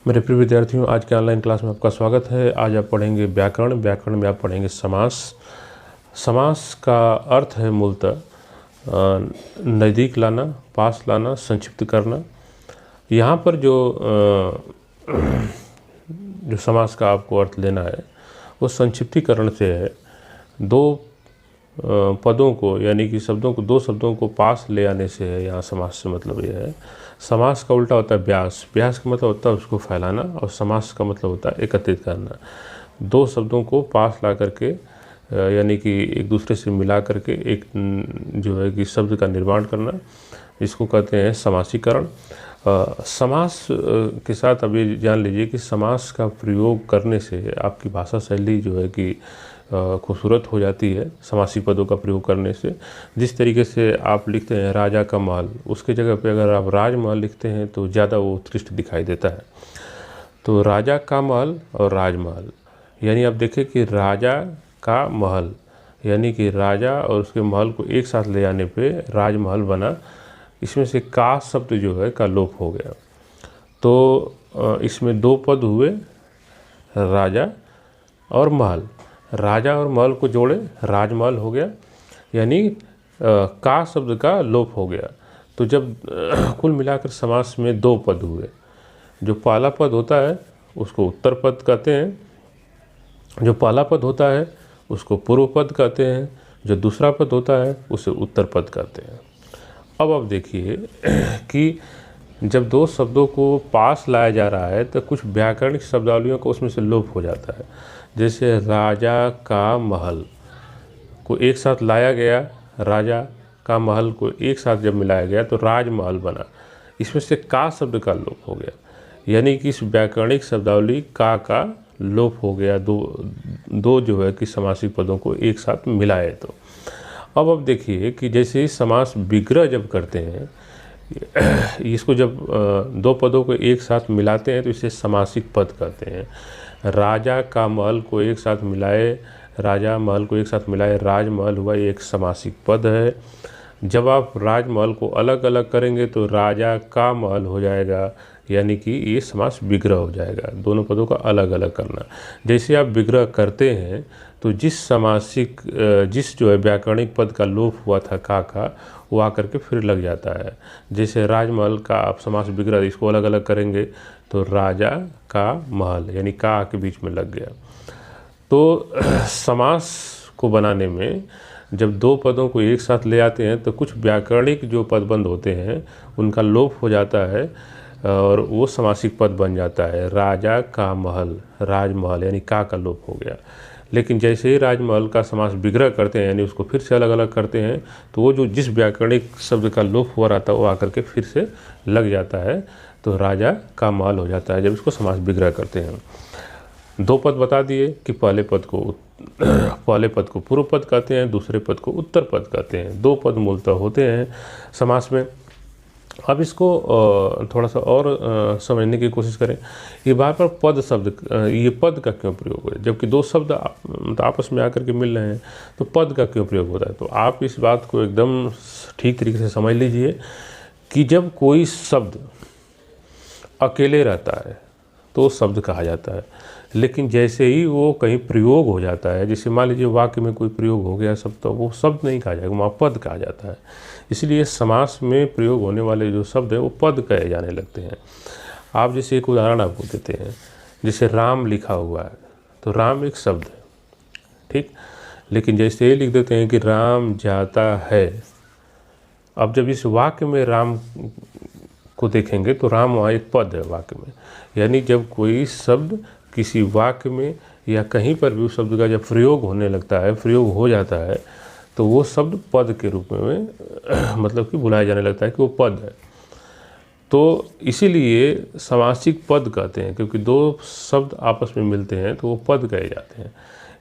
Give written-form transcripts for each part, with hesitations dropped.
मेरे प्रिय विद्यार्थियों, आज के ऑनलाइन क्लास में आपका स्वागत है। आज आप पढ़ेंगे व्याकरण। व्याकरण में आप पढ़ेंगे समास। समास का अर्थ है मूलतः नज़दीक लाना, पास लाना, संक्षिप्त करना। यहाँ पर जो समास का आपको अर्थ लेना है वो संक्षिप्तीकरण से है। दो पदों को यानी कि दो शब्दों को पास ले आने से है। यहाँ समास से मतलब ये है। समास का उल्टा होता है व्यास। व्यास का मतलब होता है उसको फैलाना, और समास का मतलब होता है एकत्रित करना। दो शब्दों को पास ला करके यानी कि एक दूसरे से मिला करके एक जो है कि शब्द का निर्माण करना, इसको कहते हैं समासीकरण। समास के साथ अब ये जान लीजिए कि समास का प्रयोग करने से आपकी भाषा शैली जो है कि खूबसूरत हो जाती है। समासी पदों का प्रयोग करने से जिस तरीके से आप लिखते हैं राजा का महल, उसके जगह पे अगर आप राजमहल लिखते हैं तो ज़्यादा वो उत्कृष्ट दिखाई देता है। तो राजा का महल और राजमहल, यानी आप देखें कि राजा का महल यानी कि राजा और उसके महल को एक साथ ले आने पे राजमहल बना। इसमें से का शब्द जो है का लोप हो गया। तो इसमें दो पद हुए, राजा और महल। राजा और महल को जोड़े राजमहल हो गया, यानी का शब्द का लोप हो गया। तो जब कुल मिलाकर समास में दो पद हुए, जो पहला पद होता है उसको उत्तर पद कहते हैं, जो पहला पद होता है उसको पूर्व पद कहते हैं, जो दूसरा पद होता है उसे उत्तर पद कहते हैं। अब देखिए कि जब दो शब्दों को पास लाया जा रहा है तो कुछ व्याकरणिक शब्दावलियों को उसमें से लोप हो जाता है। जैसे राजा का महल को एक साथ लाया गया, राजा का महल को एक साथ जब मिलाया गया तो राजमहल बना। इसमें से का शब्द का लोप हो गया, यानी कि इस व्याकरणिक शब्दावली का लोप हो गया। दो जो है कि समासी पदों को एक साथ मिलाए। तो अब देखिए कि जैसे समास विग्रह जब करते हैं, इसको जब दो पदों को एक साथ मिलाते हैं तो इसे समासिक पद कहते हैं। राजा का महल को एक साथ मिलाए, राजा महल को एक साथ मिलाए राजमहल हुआ, ये एक समासिक पद है। जब आप राजमहल को अलग अलग करेंगे तो राजा का महल हो जाएगा, यानी कि ये समास विग्रह हो जाएगा। दोनों पदों का अलग अलग करना। जैसे आप विग्रह करते हैं तो जिस जो है व्याकरणिक पद का लोप हुआ था का वो आकर के फिर लग जाता है। जैसे राजमहल का आप समास विग्रह इसको अलग अलग करेंगे तो राजा का महल यानी का के बीच में लग गया। तो समास को बनाने में जब दो पदों को एक साथ ले आते हैं तो कुछ व्याकरणिक जो पदबंध होते हैं उनका लोप हो जाता है और वो समासिक पद बन जाता है। राजा का महल, राजमहल यानी का लोप हो गया। लेकिन जैसे ही राजमहल का समास विग्रह करते हैं यानी उसको फिर से अलग अलग करते हैं तो वो जो जिस व्याकरणिक शब्द का लोप हुआ रहता है वो आकर के फिर से लग जाता है, तो राजा का महल हो जाता है जब इसको समास विग्रह करते हैं। दो पद बता दिए कि पहले पद को पूर्व पद कहते हैं, दूसरे पद को उत्तर पद कहते हैं। दो पद मूलतः होते हैं समास में। अब इसको थोड़ा सा और समझने की कोशिश करें। ये बार बार पद शब्द, ये पद का क्यों प्रयोग है? जबकि दो शब्द आपस में आकर के मिल रहे हैं तो पद का क्यों प्रयोग होता है? तो आप इस बात को एकदम ठीक तरीके से समझ लीजिए कि जब कोई शब्द अकेले रहता है तो शब्द कहा जाता है, लेकिन जैसे ही वो कहीं प्रयोग हो जाता है, जैसे मान लीजिए वाक्य में कोई प्रयोग हो गया शब्द, तो वो शब्द नहीं कहा जाएगा, वहाँ पद कहा जाता है। इसलिए समास में प्रयोग होने वाले जो शब्द है वो पद कहे जाने लगते हैं। आप जैसे एक उदाहरण आपको देते हैं, जैसे राम लिखा हुआ है तो राम एक शब्द है, ठीक। लेकिन जैसे ये लिख देते हैं कि राम जाता है, अब जब इस वाक्य में राम को देखेंगे तो राम वहाँ एक पद है वाक्य में। यानी जब कोई शब्द किसी वाक्य में या कहीं पर भी उस शब्द का जब प्रयोग होने लगता है, प्रयोग हो जाता है, तो वो शब्द पद के रूप में मतलब कि बुलाया जाने लगता है कि वो पद है। तो इसीलिए समासिक पद कहते हैं, क्योंकि दो शब्द आपस में मिलते हैं तो वो पद कहे जाते हैं।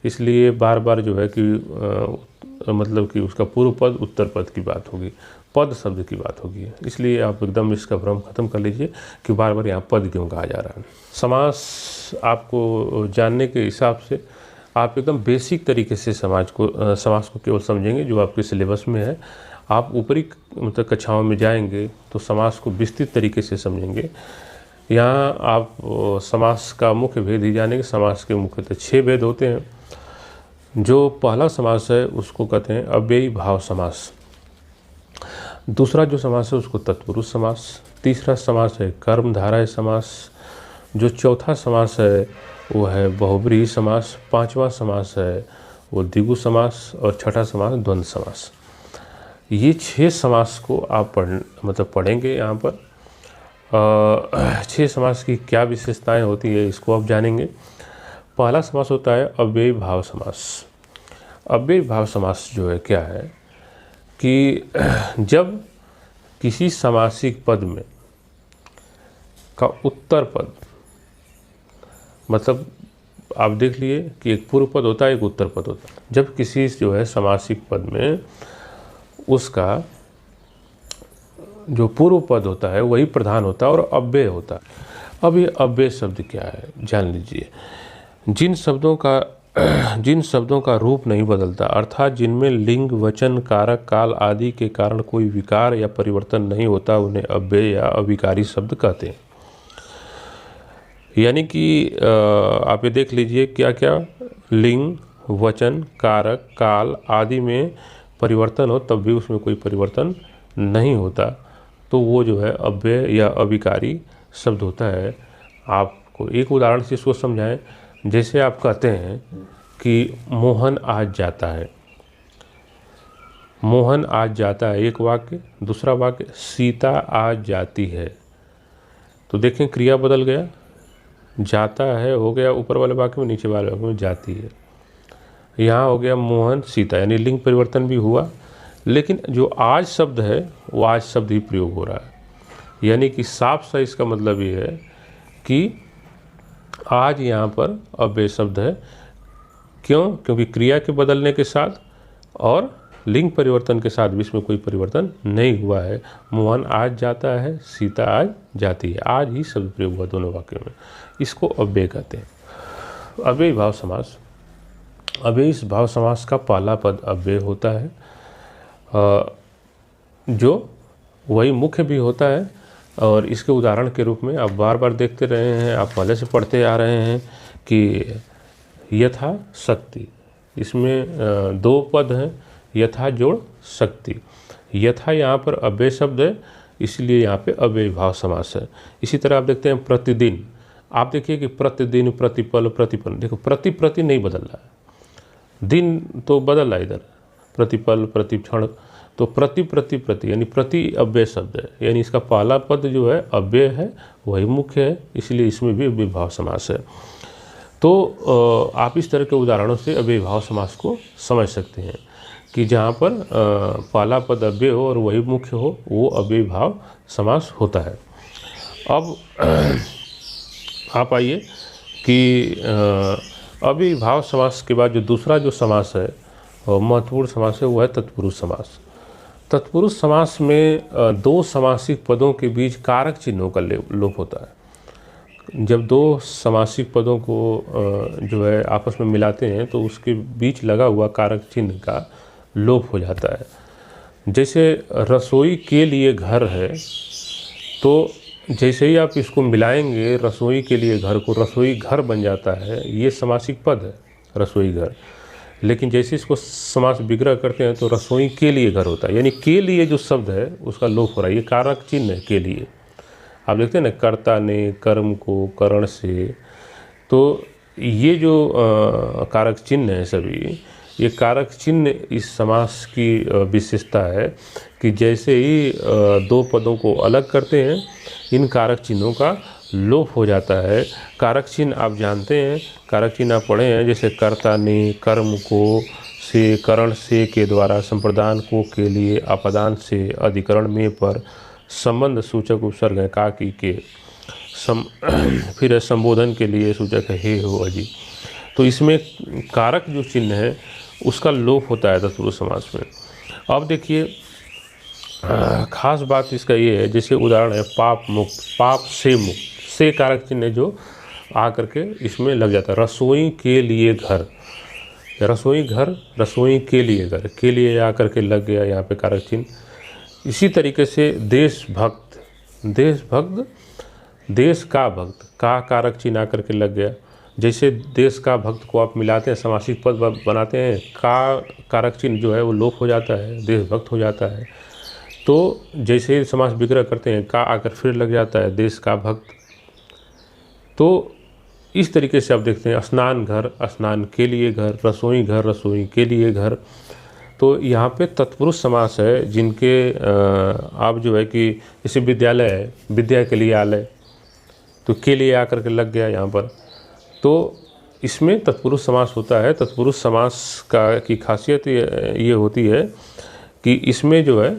इसलिए बार बार जो है कि मतलब कि उसका पूर्व पद उत्तर पद की बात होगी, पद शब्द की बात होगी। इसलिए आप एकदम इसका भ्रम खत्म कर लीजिए कि बार बार यहाँ पद क्यों कहा जा रहा है। समास आपको जानने के हिसाब से आप एकदम बेसिक तरीके से समास को केवल समझेंगे जो आपके सिलेबस में है। आप ऊपरी मतलब कक्षाओं में जाएंगे तो समास को विस्तृत तरीके से समझेंगे। यहाँ आप समास का मुख्य भेद ही जानेंगे। समास के मुख्यतः 6 भेद होते हैं। जो पहला समास है उसको कहते हैं अव्ययी भाव समास। दूसरा जो समास है उसको तत्पुरुष समास। तीसरा समास है कर्मधारय समास। जो चौथा समास है वो है बहुब्रीहि समास। पांचवा समास है वो द्विगु समास और छठा समास द्वंद्व समास। ये 6 समास को आप पढ़ेंगे यहाँ पर। 6 समास की क्या विशेषताएं होती है इसको आप जानेंगे। पहला समास होता है अव्ययी भाव समास। अव्ययी भाव समास जो है क्या है कि जब किसी समासिक पद में का उत्तर पद, मतलब आप देख लिए कि एक पूर्व पद होता है, एक उत्तर पद होता है। जब किसी जो है समासिक पद में उसका जो पूर्व पद होता है वही प्रधान होता है और अव्यय होता है। अब ये अव्यय शब्द क्या है जान लीजिए। जिन शब्दों का रूप नहीं बदलता, अर्थात जिनमें लिंग, वचन, कारक, काल आदि के कारण कोई विकार या परिवर्तन नहीं होता, उन्हें अव्यय या अविकारी शब्द कहते हैं। यानी कि आप ये देख लीजिए क्या क्या लिंग, वचन, कारक, काल आदि में परिवर्तन हो तब भी उसमें कोई परिवर्तन नहीं होता, तो वो जो है अव्यय या अविकारी शब्द होता है। आपको एक उदाहरण से इसको समझाएं। जैसे आप कहते हैं कि मोहन आज जाता है। मोहन आज जाता है एक वाक्य। दूसरा वाक्य सीता आज जाती है। तो देखें क्रिया बदल गया, जाता है हो गया ऊपर वाले वाक्य में, नीचे वाले वाक्य में जाती है। यहाँ हो गया मोहन सीता, यानी लिंग परिवर्तन भी हुआ, लेकिन जो आज शब्द है वो आज शब्द ही प्रयोग हो रहा है। यानी कि साफ सा इसका मतलब ये है कि आज यहाँ पर अव्यय शब्द है। क्यों? क्योंकि क्रिया के बदलने के साथ और लिंग परिवर्तन के साथ भी इसमें कोई परिवर्तन नहीं हुआ है। मोहन आज जाता है, सीता आज जाती है, आज ही शब्द प्रयोग हुआ दोनों वाक्यों में। इसको अव्यय कहते हैं। अव्ययी भाव समास। अव्ययी भाव समास का पहला पद अव्यय होता है, जो वही मुख्य भी होता है। और इसके उदाहरण के रूप में आप बार बार देखते रहे हैं, आप पहले से पढ़ते आ रहे हैं कि यथा शक्ति। इसमें 2 पद हैं, यथा जोड़ शक्ति। यथा यहाँ पर अव्यय शब्द है, इसलिए यहाँ पे अव्ययी भाव समास है। इसी तरह आप देखते हैं प्रतिदिन। आप देखिए कि प्रतिदिन, प्रतिपल, प्रतिपल, देखो प्रति नहीं बदल रहा है, दिन तो बदल रहा है इधर, प्रतिपल, प्रतिक्षण, तो प्रति यानी प्रति अव्यय शब्द है। यानी इसका पहला पद जो है अव्यय है, वही मुख्य है, इसलिए इसमें भी अव्ययी भाव समास है। तो आप इस तरह के उदाहरणों से अव्ययी भाव समास को समझ सकते हैं कि जहाँ पर पहला पद अव्यय हो और वही मुख्य हो, वो अव्ययी भाव समास होता है। अब आप आइए कि अव्ययी भाव समास के बाद जो दूसरा जो समास है महत्वपूर्ण समास है, वो है तत्पुरुष समास। तत्पुरुष समास में 2 समासिक पदों के बीच कारक चिन्हों का लोप होता है। जब 2 समासिक पदों को जो है आपस में मिलाते हैं तो उसके बीच लगा हुआ कारक चिन्ह का लोप हो जाता है। जैसे रसोई के लिए घर है, तो जैसे ही आप इसको मिलाएंगे रसोई के लिए घर को, रसोई घर बन जाता है। ये समासिक पद है रसोई घर, लेकिन जैसे इसको समास विग्रह करते हैं तो रसोई के लिए घर होता है। यानी के लिए जो शब्द है उसका लोप हो रहा है, ये कारक चिन्ह है के लिए। आप देखते हैं ना, कर्ता ने कर्म को करण से, तो ये जो कारक चिन्ह है सभी, ये कारक चिन्ह इस समास की विशेषता है कि जैसे ही 2 पदों को अलग करते हैं इन कारक चिन्हों का लोप हो जाता है। कारक चिन्ह आप जानते हैं, कारक चिन्ह आप पढ़े हैं, जैसे कर्ता ने, कर्म को, से, करण से के द्वारा, संप्रदान को के लिए, अपदान से, अधिकरण में पर, संबंध सूचक उपसर्ग है का की के, फिर संबोधन के लिए सूचक है हे हो अजी। तो इसमें कारक जो चिन्ह है उसका लोप होता है तत्पुरुष समास में। अब देखिए खास बात इसका ये है, जैसे उदाहरण है पाप मुक्त, पाप से मुक्त, से कारक चिन्ह जो आकर के इसमें लग जाता है। रसोई के लिए घर, रसोई घर, रसोई के लिए घर, के लिए आकर के लग गया यहाँ पे कारक चिन्ह। इसी तरीके से देशभक्त, देशभक्त देश का भक्त, का कारक चिन्ह आकर के लग गया। जैसे देश का भक्त को आप मिलाते हैं, समासिक पद बनाते हैं, का कारक चिन्ह जो है वो लोप हो जाता है, देशभक्त हो जाता है। तो जैसे समास विग्रह करते हैं, का आकर फिर लग जाता है, देश का भक्त। तो इस तरीके से आप देखते हैं, स्नान घर, स्नान के लिए घर, रसोई घर, रसोई के लिए घर। तो यहाँ पे तत्पुरुष समास है, जिनके आप जो है कि जैसे विद्यालय है, विद्या के लिए आलय, तो के लिए आकर के लग गया यहाँ पर। तो इसमें तत्पुरुष समास होता है। तत्पुरुष समास की खासियत ये होती है कि इसमें जो है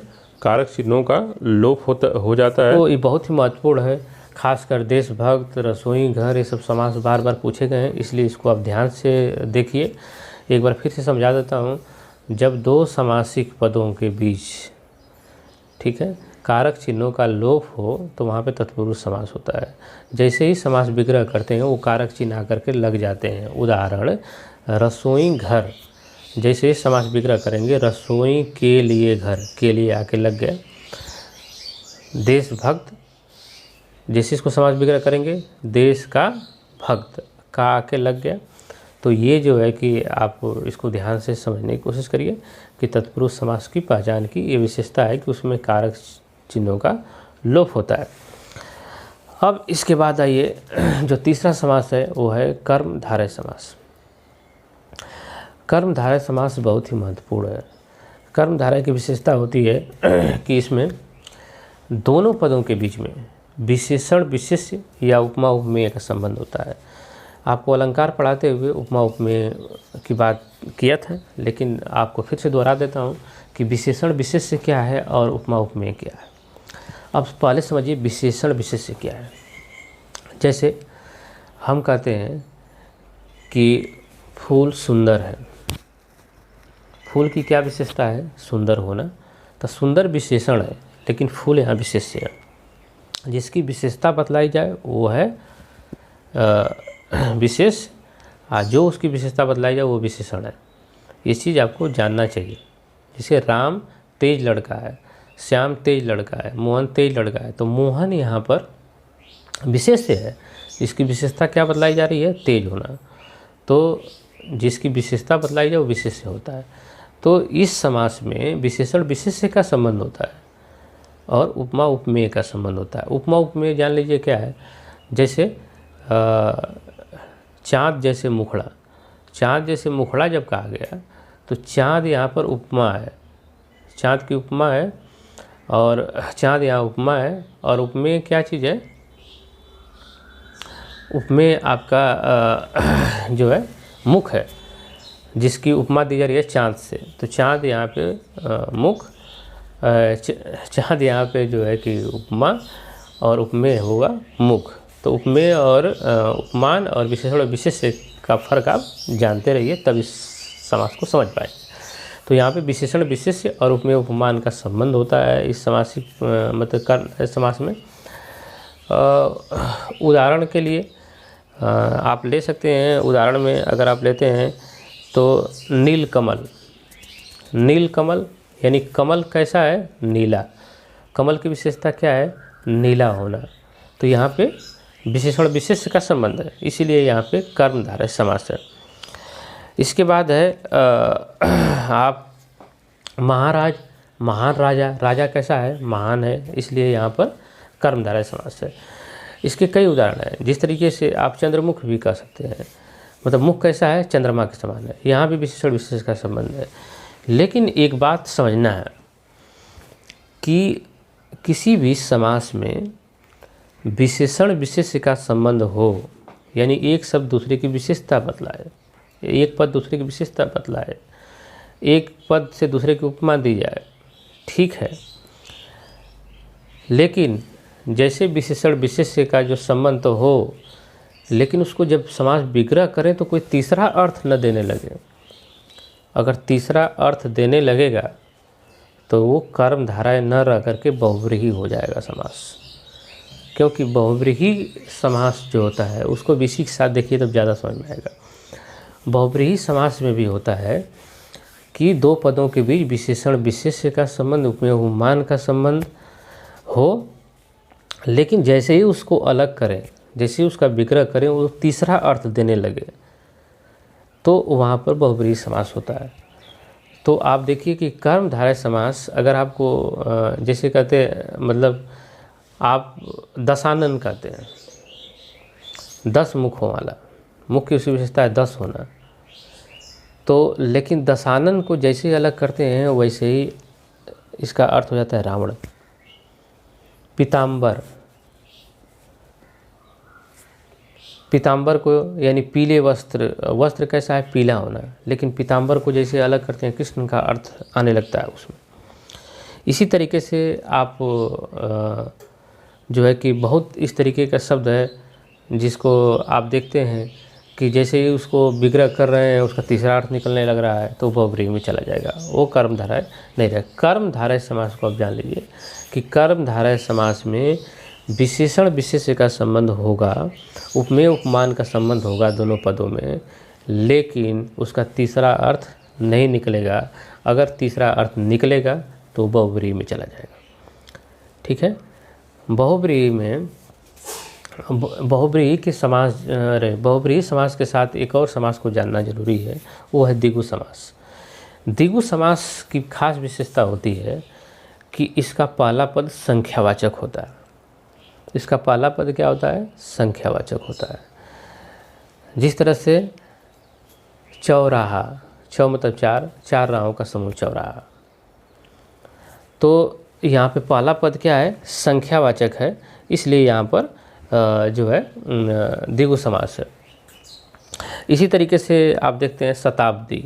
कारक चिन्हों का लोप हो जाता है। तो ये बहुत ही महत्वपूर्ण है, खासकर देशभक्त, रसोई घर, ये सब समास बार बार पूछे गए हैं, इसलिए इसको आप ध्यान से देखिए। एक बार फिर से समझा देता हूँ। जब दो समासिक पदों के बीच, ठीक है, कारक चिन्हों का लोप हो तो वहाँ पे तत्पुरुष समास होता है। जैसे ही समास विग्रह करते हैं वो कारक चिन्ह आकर के लग जाते हैं। उदाहरण, रसोई घर, जैसे ही समास विग्रह करेंगे, रसोई के लिए घर, के लिए आके लग गया। देशभक्त, जैसे इसको समास विग्रह करेंगे, देश का भक्त, का आके लग गया। तो ये जो है कि आप इसको ध्यान से समझने की कोशिश करिए कि तत्पुरुष समास की पहचान की ये विशेषता है कि उसमें कारक चिन्हों का लोप होता है। अब इसके बाद आइए, जो तीसरा समास है वो है कर्मधारय समास। कर्मधारय समास बहुत ही महत्वपूर्ण है। कर्मधारय की विशेषता होती है कि इसमें दोनों पदों के बीच में विशेषण विशेष्य या उपमा उपमेय का संबंध होता है। आपको अलंकार पढ़ाते हुए उपमा उपमेय की बात किया था, लेकिन आपको फिर से दोहरा देता हूँ कि विशेषण विशेष्य क्या है और उपमा उपमेय क्या है। अब पहले समझिए विशेषण विशेष्य क्या है। जैसे हम कहते हैं कि फूल सुंदर है, फूल की क्या विशेषता है? सुंदर होना। तो सुंदर विशेषण है, लेकिन फूल यहाँ विशेष्य है। जिसकी विशेषता बतलाई जाए वो है विशेष, जो उसकी विशेषता बतलाई जाए वो विशेषण है। ये चीज़ आपको जानना चाहिए। जैसे राम तेज लड़का है, श्याम तेज लड़का है, मोहन तेज लड़का है, तो मोहन यहाँ पर विशेष्य है। इसकी विशेषता क्या बतलाई जा रही है? तेज होना। तो जिसकी विशेषता बतलाई जाए वो विशेष्य होता है। तो इस समास में विशेषण विशेष्य का संबंध होता है और उपमा उपमेय का संबंध होता है। उपमा उपमेय जान लीजिए क्या है। जैसे चाँद जैसे मुखड़ा, चाँद जैसे मुखड़ा जब कहा गया तो चाँद यहाँ पर उपमा है, चाँद की उपमा है, और चाँद यहाँ उपमा है। और उपमेय क्या चीज़ है? उपमेय आपका जो है मुख है, जिसकी उपमा दी जा रही है चाँद से। तो चाँद यहाँ पे मुख, चाँद यहाँ पे जो है कि उपमा, और उपमेय होगा मुख। तो उपमेय और उपमान और विशेषण और विशेष्य का फर्क आप जानते रहिए, तब इस समास को समझ पाएंगे। तो यहाँ पे विशेषण विशेष्य और उपमेय उपमान का संबंध होता है इस समासिक मतलब कर्म समास में। उदाहरण के लिए आप ले सकते हैं। उदाहरण में अगर आप लेते हैं तो नील कमल, नील कमल यानी कमल कैसा है? नीला। कमल की विशेषता क्या है? नीला होना। तो यहाँ पे विशेषण विशेष्य का संबंध है, इसीलिए यहाँ पे कर्मधारय समास है। इसके बाद है आप महाराज, महान राजा, राजा कैसा है? महान है, इसलिए यहाँ पर कर्मधारय समास है। इसके कई उदाहरण हैं। जिस तरीके से आप चंद्रमुख भी कह सकते हैं, मतलब मुख कैसा है? चंद्रमा के समान है। यहाँ भी विशेषण विशेष का संबंध है। लेकिन एक बात समझना है कि किसी भी समास में विशेषण विशेष्य का संबंध हो, यानी एक शब्द दूसरे की विशेषता बतलाए, एक पद दूसरे की विशेषता बतलाए, एक पद से दूसरे की उपमा दी जाए, ठीक है। लेकिन जैसे विशेषण विशेष्य का जो संबंध तो हो, लेकिन उसको जब समास विग्रह करें तो कोई तीसरा अर्थ न देने लगे। अगर तीसरा अर्थ देने लगेगा तो वो कर्मधारय न रह करके बहुव्रीहि हो जाएगा समास। क्योंकि बहुव्रीहि समास जो होता है उसको विशेष के साथ देखिए तब ज़्यादा समझ में आएगा। बहुव्रीहि समास में भी होता है कि दो पदों के बीच विशेषण विशेष्य का संबंध, उपमेय उपमान का संबंध हो, लेकिन जैसे ही उसको अलग करें, जैसे ही उसका विग्रह करें, वो तीसरा अर्थ देने लगे, तो वहाँ पर बहुब्रीहि समास होता है। तो आप देखिए कि कर्मधारय समास अगर आपको जैसे कहते हैं, मतलब आप दशानन कहते हैं, 10 मुखों वाला, मुख्य उसकी विशेषता है 10 होना। तो लेकिन दशानन को जैसे ही अलग करते हैं वैसे ही इसका अर्थ हो जाता है रावण। पीताम्बर, पीताम्बर को यानी पीले वस्त्र, वस्त्र कैसा है, पीला होना, लेकिन पीताम्बर को जैसे अलग करते हैं कृष्ण का अर्थ आने लगता है उसमें। इसी तरीके से आप जो है कि बहुत इस तरीके का शब्द है जिसको आप देखते हैं कि जैसे ही उसको विग्रह कर रहे हैं उसका तीसरा अर्थ निकलने लग रहा है तो बहुब्रीहि में चला जाएगा, वो कर्मधारय नहीं रहेगा। कर्मधारय समास को आप जान लीजिए कि कर्मधारय समास में विशेषण विशेष्य का संबंध होगा, उपमेय उपमान का संबंध होगा दोनों पदों में, लेकिन उसका तीसरा अर्थ नहीं निकलेगा। अगर तीसरा अर्थ निकलेगा तो बहुब्रीहि में चला जाएगा। ठीक है। बहुब्रीहि में बहुब्रीहि के समास बहुब्रीहि समास के साथ एक और समास को जानना जरूरी है, वो है द्विगु समास। द्विगु समास की खास विशेषता होती है कि इसका पहला पद संख्यावाचक होता है। इसका पहला पद क्या होता है, संख्यावाचक होता है। जिस तरह से चौराहा, चौ मतलब चार, चार राहों का समूह चौराहा, तो यहाँ पे पहला पद क्या है, संख्यावाचक है, इसलिए यहाँ पर जो है द्विगु समास है। इसी तरीके से आप देखते हैं शताब्दी,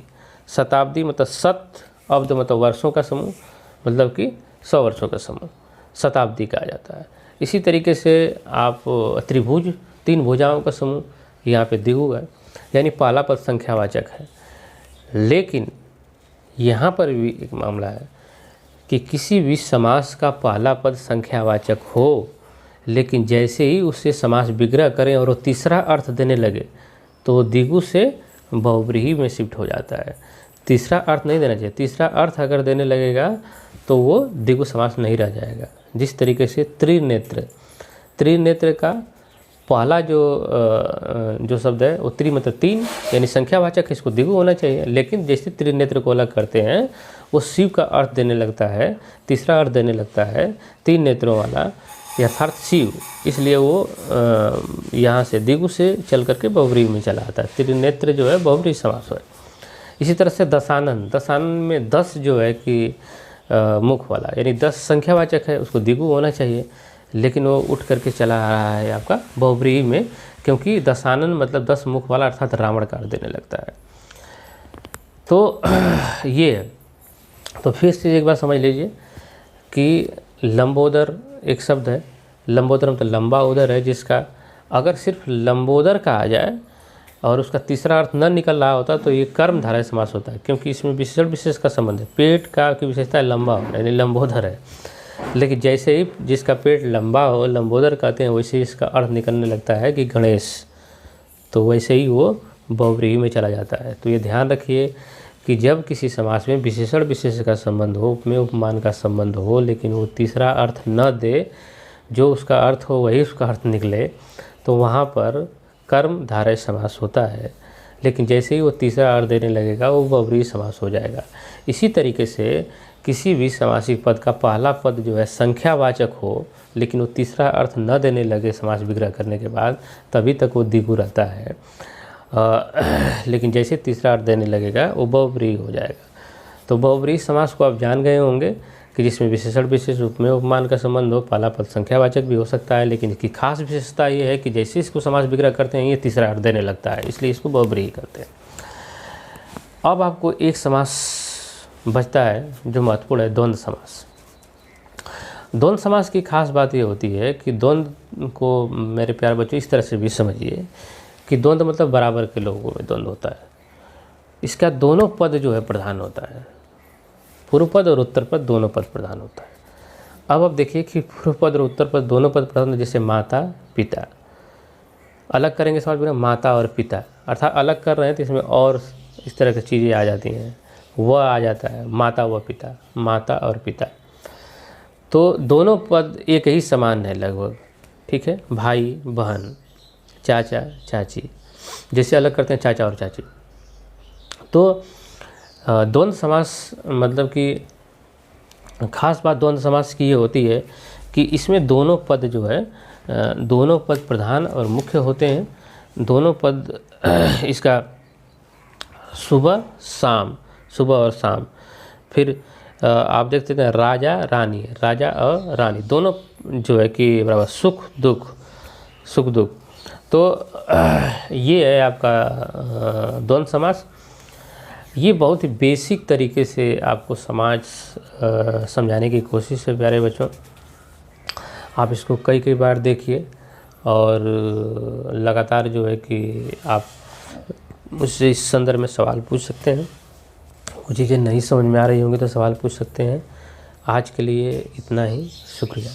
शताब्दी मतलब शत, अब्द मतलब वर्षों का समूह, मतलब कि 100 वर्षों का समूह शताब्दी कहा जाता है। इसी तरीके से आप त्रिभुज, 3 भुजाओं का समूह, यहाँ पे द्विगु है, यानी पहला पद संख्यावाचक है। लेकिन यहाँ पर भी एक मामला है कि किसी भी समास का पहला पद संख्यावाचक हो, लेकिन जैसे ही उससे समास विग्रह करें और वो तीसरा अर्थ देने लगे तो वो द्विगु से बहुब्रीहि में शिफ्ट हो जाता है। तीसरा अर्थ नहीं देना चाहिए, तीसरा अर्थ अगर देने लगेगा तो वो द्विगु समास नहीं रह जाएगा। जिस तरीके से त्रिनेत्र, त्रिनेत्र का पहला जो शब्द है वो त्रि मतलब 3 यानी संख्यावाचक है, इसको द्विगु होना चाहिए, लेकिन जैसे त्रिनेत्र को अलग करते हैं वो शिव का अर्थ देने लगता है, तीसरा अर्थ देने लगता है 3 नेत्रों वाला, यथार्थ शिव, इसलिए वो यहाँ से द्विगु से चल करके बहुब्रीहि में चला आता है। त्रिनेत्र जो है बहुब्रीहि समास है। इसी तरह से दशानन, दशानन में 10 जो है कि मुख वाला यानी 10 संख्यावाचक है, उसको द्विगु होना चाहिए, लेकिन वो उठ करके चला आ रहा है आपका बहुब्रीहि में, क्योंकि दशानन मतलब 10 मुख वाला अर्थात रावण का अर्थ देने लगता है। तो ये तो फिर से एक बार समझ लीजिए कि लंबोदर एक शब्द है, लंबोदर मतलब लंबा उदर है, जिसका अगर सिर्फ लंबोदर कहा जाए और उसका तीसरा अर्थ न निकल रहा होता तो ये कर्मधारय समास होता है, क्योंकि इसमें विशेषण विशेष का संबंध है। पेट का की विशेषता है लंबा होना, यानी लंबोदर है, लेकिन जैसे ही जिसका पेट लंबा हो, लंबोदर कहते हैं, वैसे ही इसका अर्थ निकलने लगता है कि गणेश, तो वैसे ही वो बहुब्रीहि में चला जाता है। तो ये ध्यान रखिए कि जब किसी समास में विशेषण विशेष का संबंध हो, उपमेय उपमान का संबंध हो, लेकिन वो तीसरा अर्थ न दे, जो उसका अर्थ हो वही उसका अर्थ निकले, तो वहाँ पर कर्मधारय समास होता है। लेकिन जैसे ही वो तीसरा अर्थ देने लगेगा वो बहुब्रीहि समास हो जाएगा। इसी तरीके से किसी भी समासिक पद का पहला पद जो है संख्यावाचक हो, लेकिन वो तीसरा अर्थ न देने लगे समास विग्रह करने के बाद, तभी तक वो द्विगु रहता है। लेकिन जैसे तीसरा अर्थ देने लगेगा वो बहुब्रीहि हो जाएगा। तो बहुब्रीहि समास को आप जान गए होंगे कि जिसमें विशेषण विशेष उपमेय उपमान का संबंध हो, पहला पद संख्यावाचक भी हो सकता है, लेकिन इसकी खास विशेषता ये है कि जैसे इसको समास विग्रह करते हैं ये तीसरा अर्थ देने लगता है, इसलिए इसको बहुब्रीहि करते हैं। अब आपको एक समास बचता है जो महत्वपूर्ण है, द्वंद्व समास। द्वंद्व समास की खास बात ये होती है कि द्वंद्व को मेरे प्यारे बच्चों इस तरह से भी समझिए कि द्वंद्व मतलब बराबर के लोगों में द्वंद्व होता है। इसका दोनों पद जो है प्रधान होता है, पूर्व पद और उत्तर पद दोनों पद प्रधान होता है। अब देखिए कि पूर्व पद और उत्तर पद दोनों पद प्रधान, जैसे माता पिता, अलग करेंगे समझ में, माता और पिता, अर्थात अलग कर रहे हैं तो इसमें और इस तरह की चीज़ें आ जाती हैं, वह आ जाता है, माता व पिता, माता और पिता। तो दोनों पद एक ही समान है लगभग, ठीक है। भाई बहन, चाचा चाची, जैसे अलग करते हैं चाचा और चाची। तो द्वंद्व समास मतलब कि खास बात द्वंद्व समास की ये होती है कि इसमें दोनों पद जो है, दोनों पद प्रधान और मुख्य होते हैं। दोनों पद इसका सुबह शाम, सुबह और शाम। फिर आप देखते हैं राजा रानी, राजा और रानी दोनों जो है कि बराबर सुख दुख, सुख दुख। तो ये है आपका द्वंद्व समास। ये बहुत ही बेसिक तरीके से आपको समाज समझाने की कोशिश है प्यारे बच्चों। आप इसको कई कई बार देखिए और लगातार जो है कि आप मुझसे इस संदर्भ में सवाल पूछ सकते हैं। कुछ चीज़ें नहीं समझ में आ रही होंगी तो सवाल पूछ सकते हैं। आज के लिए इतना ही, शुक्रिया।